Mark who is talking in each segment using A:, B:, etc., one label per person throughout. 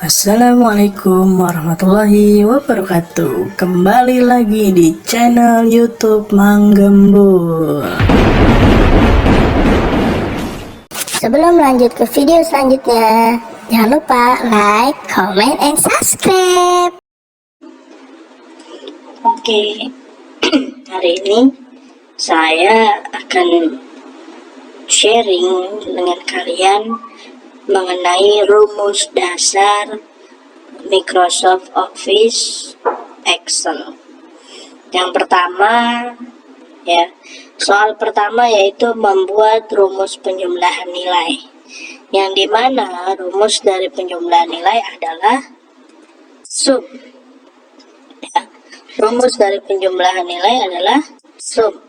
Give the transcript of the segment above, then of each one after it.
A: Assalamualaikum warahmatullahi wabarakatuh. Kembali lagi di channel YouTube Manggembul.
B: Sebelum lanjut ke video selanjutnya, jangan lupa like, comment, and subscribe.
A: Oke, hari ini saya akan sharing dengan kalian mengenai rumus dasar Microsoft Office Excel. Yang pertama, ya, soal pertama yaitu membuat rumus penjumlahan nilai, yang dimana rumus dari penjumlahan nilai adalah sum. Ya, rumus dari penjumlahan nilai adalah sum.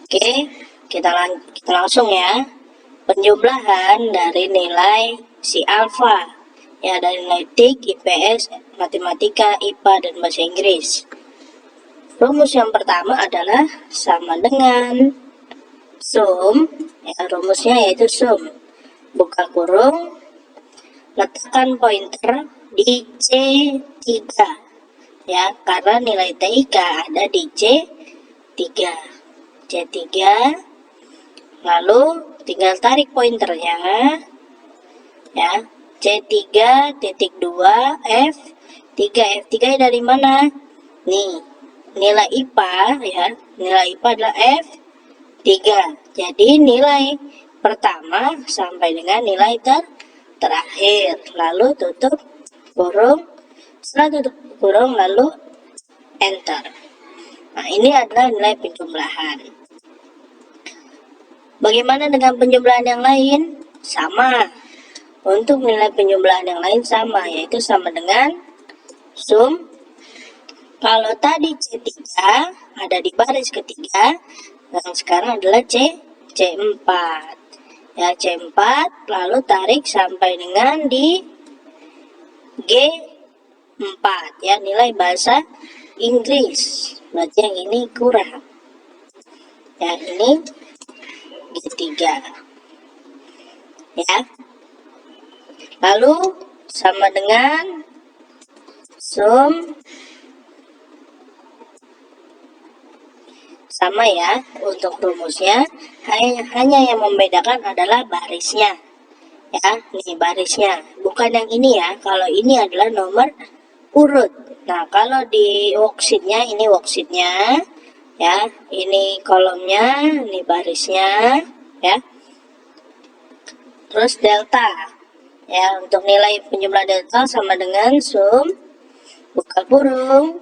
A: Oke, kita langsung ya. Penjumlahan dari nilai si alfa, ya, dari nilai TIK, IPS, matematika, IPA, dan bahasa Inggris. Rumus yang pertama adalah sama dengan sum, ya, rumusnya yaitu sum, buka kurung, letakkan pointer di C3, ya, karena nilai TIK ada di C3. C3, lalu tinggal tarik pointernya, ya, C3.2 F3 dari mana? Nih, nilai IPA, ya, nilai IPA adalah F3. Jadi nilai pertama sampai dengan nilai terakhir, lalu tutup kurung. Setelah tutup kurung lalu enter. Nah, ini adalah nilai penjumlahan. Bagaimana dengan penjumlahan yang lain? Sama. Untuk nilai penjumlahan yang lain sama, yaitu sama dengan sum. Kalau tadi C3 ada di baris ketiga, yang sekarang adalah C4. Ya, C4, lalu tarik sampai dengan di G4, ya, nilai bahasa Inggris. Berarti yang ini kurang. Ya, ini G3. Ya. Lalu sama dengan sum, sama ya untuk rumusnya, hanya yang membedakan adalah barisnya. Ya, nih barisnya, bukan yang ini ya. Kalau ini adalah nomor urut. Nah, kalau di worksheetnya, ini worksheetnya, ya, ini kolomnya, ini barisnya, ya. Terus delta, ya, untuk nilai penjumlahan delta sama dengan sum, buka kurung,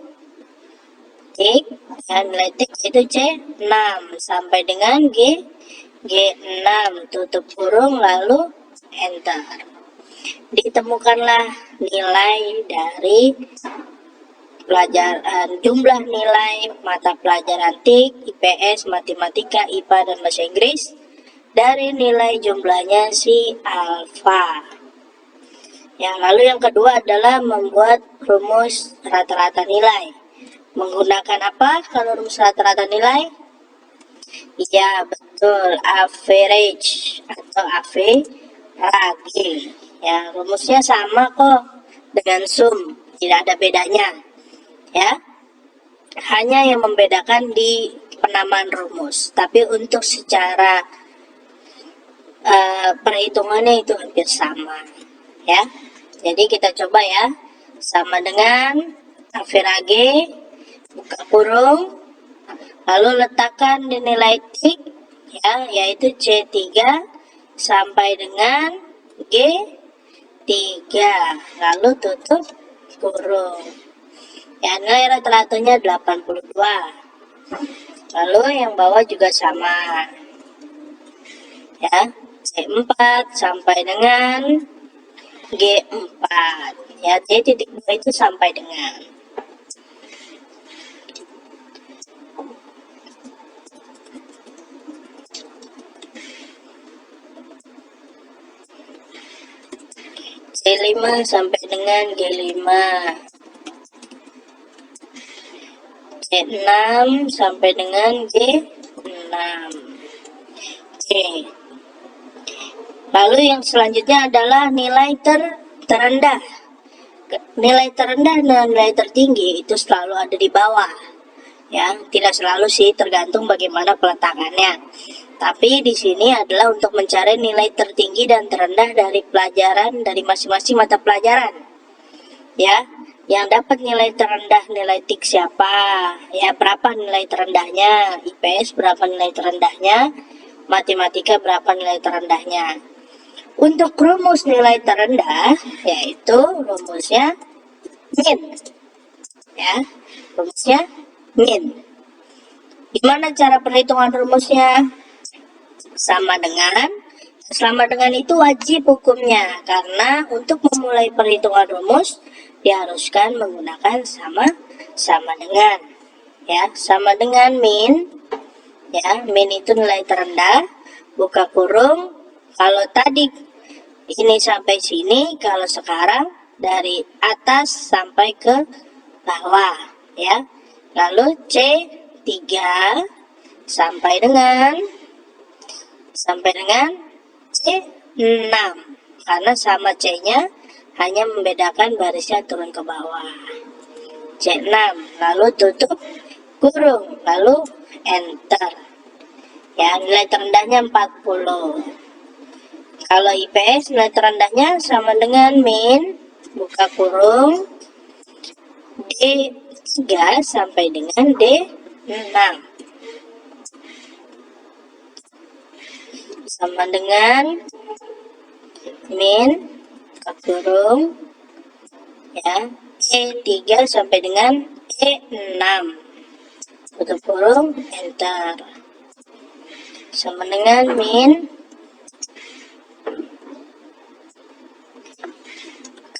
A: tik, ya, nilai tik itu C6 sampai dengan G6, tutup kurung lalu enter. Ditemukanlah nilai dari pelajaran jumlah nilai mata pelajaran TIK, IPS, matematika, IPA, dan bahasa Inggris dari nilai jumlahnya si alfa. Ya, lalu yang kedua adalah membuat rumus rata-rata nilai. Menggunakan apa kalau rumus rata-rata nilai? Iya, betul, average atau average. Ya, rumusnya sama kok dengan sum, tidak ada bedanya. Ya, hanya yang membedakan di penamaan rumus, tapi untuk secara perhitungannya itu hampir sama, ya. Jadi kita coba ya, sama dengan average, buka kurung, lalu letakkan di nilai tik, ya, yaitu C3 sampai dengan G3, lalu tutup kurung. Ya, nilai rata-ratanya 82. Lalu yang bawah juga sama. Ya, C4 sampai dengan G4. Ya, C.2 itu sampai dengan. C5 sampai dengan G5. C6 sampai dengan G6. Oke. Lalu yang selanjutnya adalah nilai terendah. Nilai terendah dan nilai tertinggi itu selalu ada di bawah. Ya, tidak selalu sih, tergantung bagaimana peletakannya. Tapi di sini adalah untuk mencari nilai tertinggi dan terendah dari pelajaran dari masing-masing mata pelajaran. Ya, yang dapat nilai terendah nilai TIK siapa? Ya, berapa nilai terendahnya? IPS berapa nilai terendahnya? Matematika berapa nilai terendahnya? Untuk rumus nilai terendah, yaitu rumusnya min. Ya, rumusnya min. Gimana cara perhitungan rumusnya? Sama dengan itu wajib hukumnya, karena untuk memulai perhitungan rumus diharuskan menggunakan sama dengan. Ya, sama dengan min. Ya, min itu nilai terendah, buka kurung. Kalau tadi ini sampai sini, kalau sekarang dari atas sampai ke bawah, ya. Lalu C3 sampai dengan C6, karena sama C-nya, hanya membedakan barisnya turun ke bawah. C6, lalu tutup kurung, lalu enter. Ya, nilai terendahnya 40. Kalau IPS nilai terendahnya sama dengan min, buka kurung, D3 sampai dengan D6. Sama dengan min, buka kurung, ya, E3 sampai dengan E6. Tutup kurung, enter. Sama dengan min.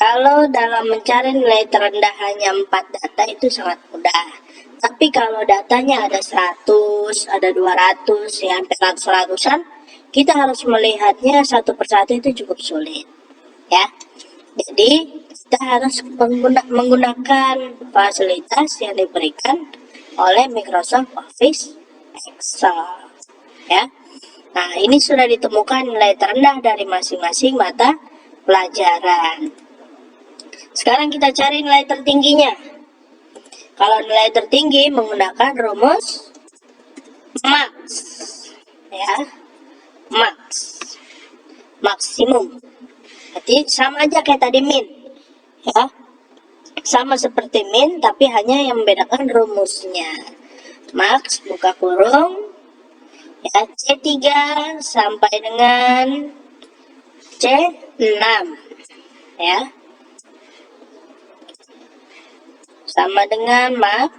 A: Kalau dalam mencari nilai terendah hanya 4 data itu sangat mudah. Tapi kalau datanya ada 100, ada 200, ya sampai ratus-ratusan, kita harus melihatnya satu persatu, itu cukup sulit. Ya. Jadi kita harus menggunakan fasilitas yang diberikan oleh Microsoft Office Excel. Ya. Nah, ini sudah ditemukan nilai terendah dari masing-masing mata pelajaran. Sekarang kita cari nilai tertingginya. Kalau nilai tertinggi menggunakan rumus max, ya, max, maksimum. Berarti sama aja kayak tadi min, ya, sama seperti min, tapi hanya yang membedakan rumusnya. Max, buka kurung, ya, C3 sampai dengan C6, ya. Sama dengan max,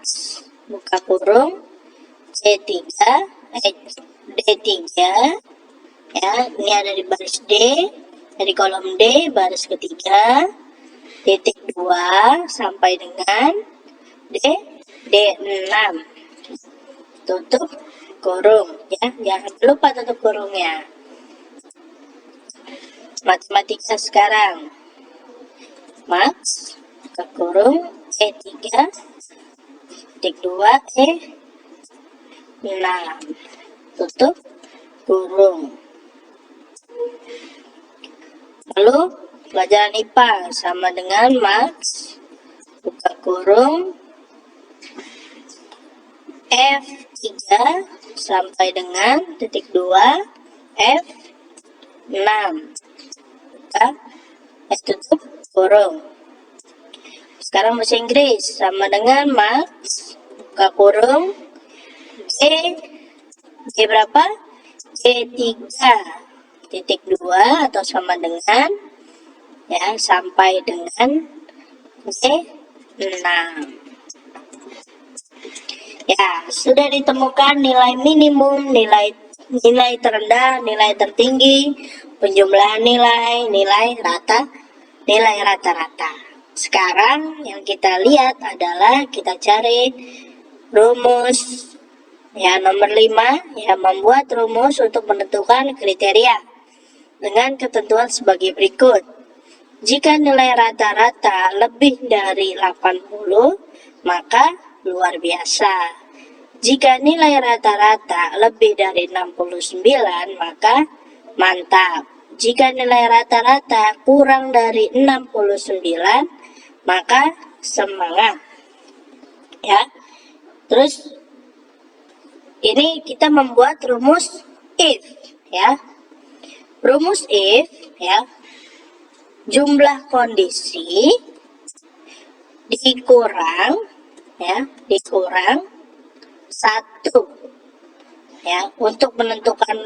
A: buka kurung, D3, ya, ini ada di baris D, dari kolom D, baris ketiga, titik 2 sampai dengan D6. Tutup kurung, ya, jangan lupa tutup kurungnya. Matematika sekarang, max, buka kurung, E3, titik 2, E6, tutup kurung. Lalu pelajaran IPA sama dengan max, buka kurung, F3 sampai dengan titik 2, F6, buka, tutup kurung. Sekarang bahasa Inggris sama dengan max, buka kurung, G berapa? G3 titik 2 atau sama dengan, ya, sampai dengan G6. Ya, sudah ditemukan nilai minimum, nilai terendah, nilai tertinggi, penjumlahan nilai rata-rata. Sekarang yang kita lihat adalah kita cari rumus, ya, nomor 5, ya, membuat rumus untuk menentukan kriteria dengan ketentuan sebagai berikut. Jika nilai rata-rata lebih dari 80, maka luar biasa. Jika nilai rata-rata lebih dari 69, maka mantap. Jika nilai rata-rata kurang dari 69, maka semangat. Ya. Terus ini kita membuat rumus if, ya. Rumus if, ya. Jumlah kondisi dikurang, ya, dikurang 1, ya, untuk menentukan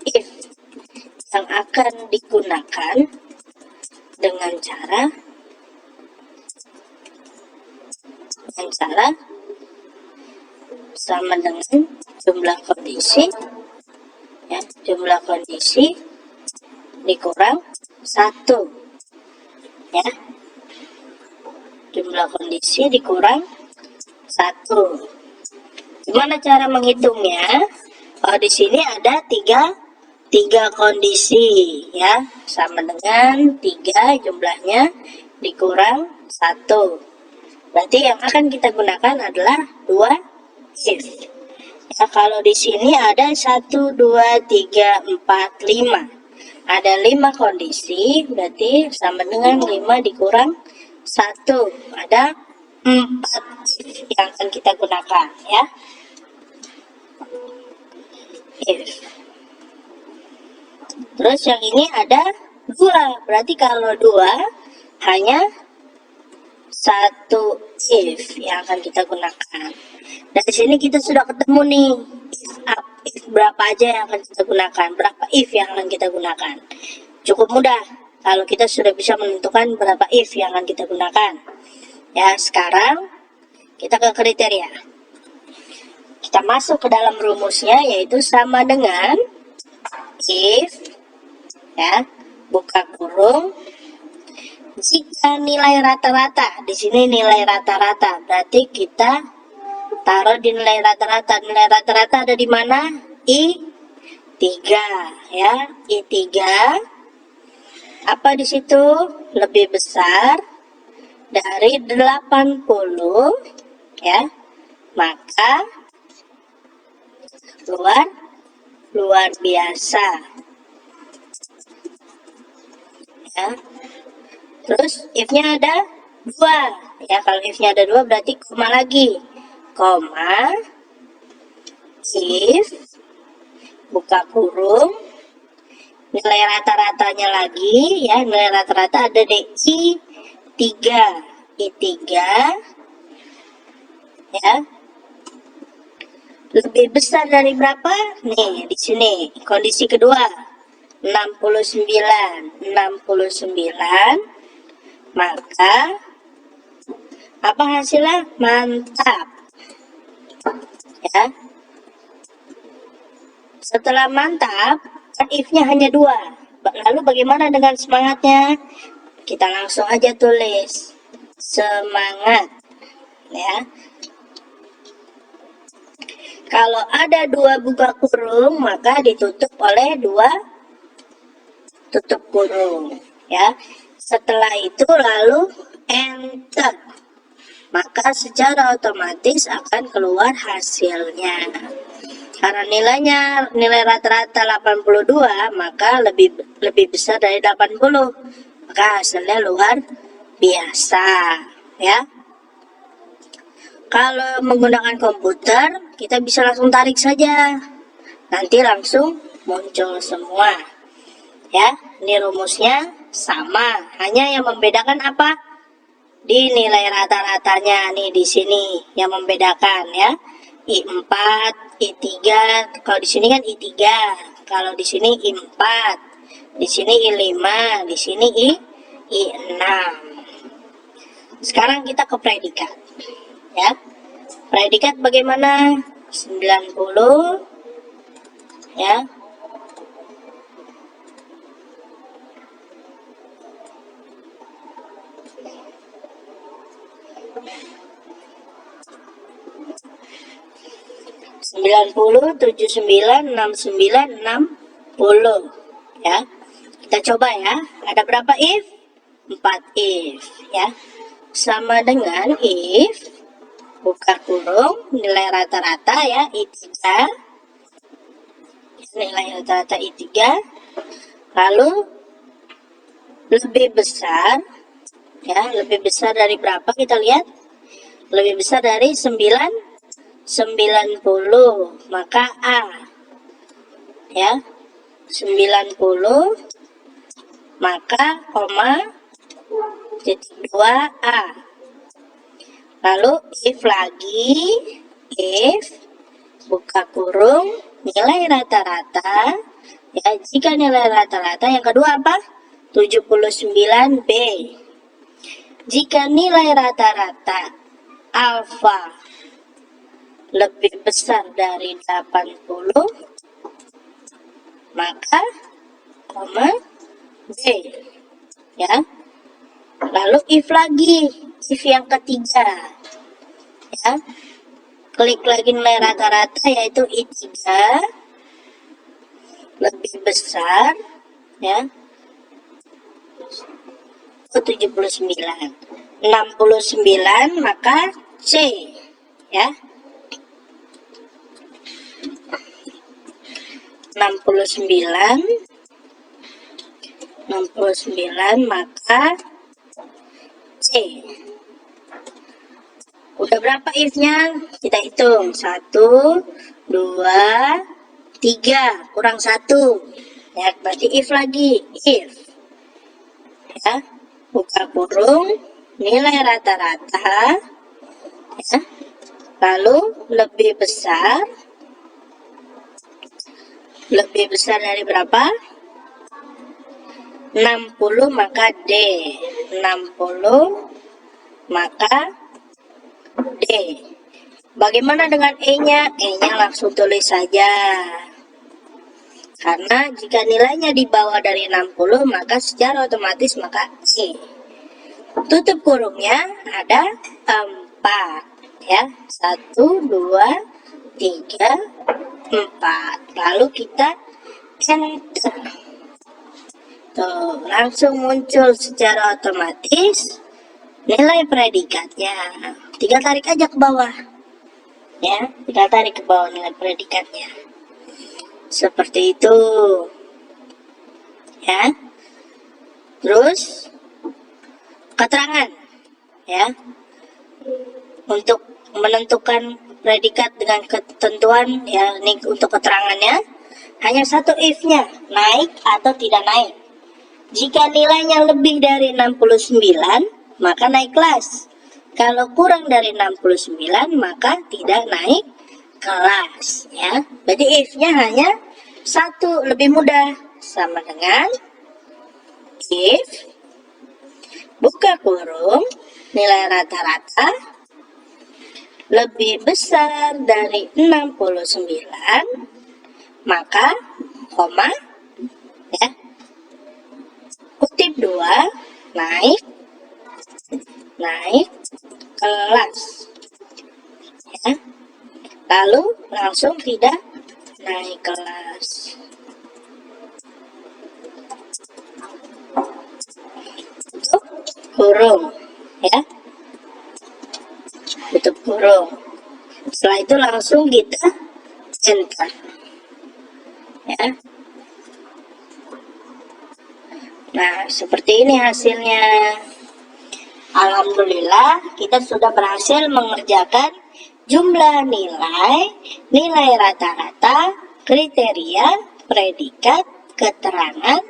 A: if yang akan digunakan dengan cara sama dengan jumlah kondisi, ya, jumlah kondisi dikurang 1, ya, jumlah kondisi dikurang 1. Gimana cara menghitungnya? Oh, di sini ada tiga kondisi, ya, sama dengan 3 jumlahnya dikurang 1. Berarti yang akan kita gunakan adalah 2 if. Ya, kalau di sini ada 1, 2, 3, 4, 5. Ada 5 kondisi, berarti sama dengan 5 dikurang 1. Ada 4 if yang akan kita gunakan, ya. If. Terus yang ini ada 2. Berarti kalau 2 hanya 1 if yang akan kita gunakan. Dari sini kita sudah ketemu nih if berapa aja yang akan kita gunakan, berapa if yang akan kita gunakan. Cukup mudah kalau kita sudah bisa menentukan berapa if yang akan kita gunakan. Ya, sekarang kita ke kriteria. Kita masuk ke dalam rumusnya, yaitu sama dengan if, ya, buka kurung, jika nilai rata-rata, di sini nilai rata-rata, berarti kita taruh di nilai rata-rata. Nilai rata-rata ada di mana? I3, ya, I3. Apa di situ? Lebih besar dari 80, ya. Maka luar biasa. Ya. Terus if-nya ada 2. Ya, kalau if-nya ada 2 berarti koma lagi. Koma if buka kurung nilai rata-ratanya lagi, ya, nilai rata-rata ada di I3. I3, ya. Lebih besar dari berapa? Nih, di sini kondisi kedua 69. Maka apa hasilnya? Mantap, ya. Setelah mantap, if-nya hanya 2. Lalu bagaimana dengan semangatnya? Kita langsung aja tulis semangat, ya. Kalau ada 2 buka kurung, maka ditutup oleh 2 tutup kurung, ya. Setelah itu lalu enter, maka secara otomatis akan keluar hasilnya. Karena nilai rata-rata 82, maka lebih besar dari 80, maka hasilnya luar biasa, ya. Kalau menggunakan komputer, kita bisa langsung tarik saja, nanti langsung muncul semua, ya. Ini rumusnya sama, hanya yang membedakan apa? Di nilai rata-ratanya nih, di sini yang membedakan, ya. I4, I3, kalau di sini kan I3, kalau di sini I4, di sini I5, di sini I6. Sekarang kita ke predikat, ya. Predikat bagaimana? 90, ya. (90, 79, 69, 60), ya. Kita coba, ya. Ada berapa if? 4 if, ya. Sama dengan if buka kurung, nilai rata-rata ya I3, nilai rata-rata I3, lalu lebih besar ya, lebih besar dari berapa, kita lihat lebih besar dari 90, maka A ya, 90 maka koma titik 2A. Lalu if lagi, if buka kurung nilai rata-rata ya, jika nilai rata-rata yang kedua apa? 79B. Jika nilai rata-rata alfa lebih besar dari 80, maka koma B ya. Lalu if lagi, if yang ketiga ya, klik lagi nilai rata-rata yaitu I3 lebih besar ya, 79, 69 maka C ya, 69 maka C. Udah berapa if-nya? Kita hitung. 1, 2, 3, kurang 1. Ya, berarti if lagi. If. Ya, buka kurung, nilai rata-rata. Ya, lalu lebih besar. Lebih besar dari berapa? 60 maka D. 60 maka D. Bagaimana dengan E-nya? E-nya langsung tulis saja. Karena jika nilainya di bawah dari 60 maka secara otomatis maka E. Tutup kurungnya ada 4 ya. 1, 2, 3, 4. Lalu kita enter. Tuh, langsung muncul secara otomatis nilai predikatnya. Tinggal tarik aja ke bawah. Ya, tinggal tarik ke bawah nilai predikatnya. Seperti itu. Ya. Terus keterangan ya. Untuk menentukan predikat dengan ketentuan ya, ini untuk keterangannya hanya satu if-nya, naik atau tidak naik. Jika nilainya lebih dari 69 maka naik kelas. Kalau kurang dari 69 maka tidak naik kelas ya. Jadi if-nya hanya satu, lebih mudah, sama dengan if buka kurung nilai rata-rata lebih besar dari 69 maka koma ya, kutip 2 naik kelas ya. Lalu langsung tidak naik kelas. Tutup kurung ya, tutup kurung. Setelah itu langsung kita enter ya. Nah, seperti ini hasilnya. Alhamdulillah kita sudah berhasil mengerjakan jumlah nilai rata-rata, kriteria, predikat, keterangan,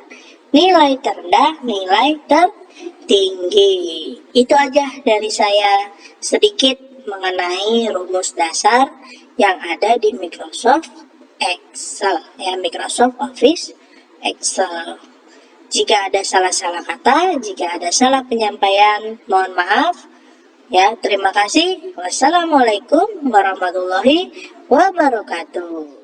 A: nilai terendah, nilai tertinggi. Itu aja dari saya, sedikit mengenai rumus dasar yang ada di Microsoft Excel ya, Microsoft Office Excel. Jika ada salah-salah kata, jika ada salah penyampaian, mohon maaf ya. Terima kasih. Wassalamualaikum warahmatullahi wabarakatuh.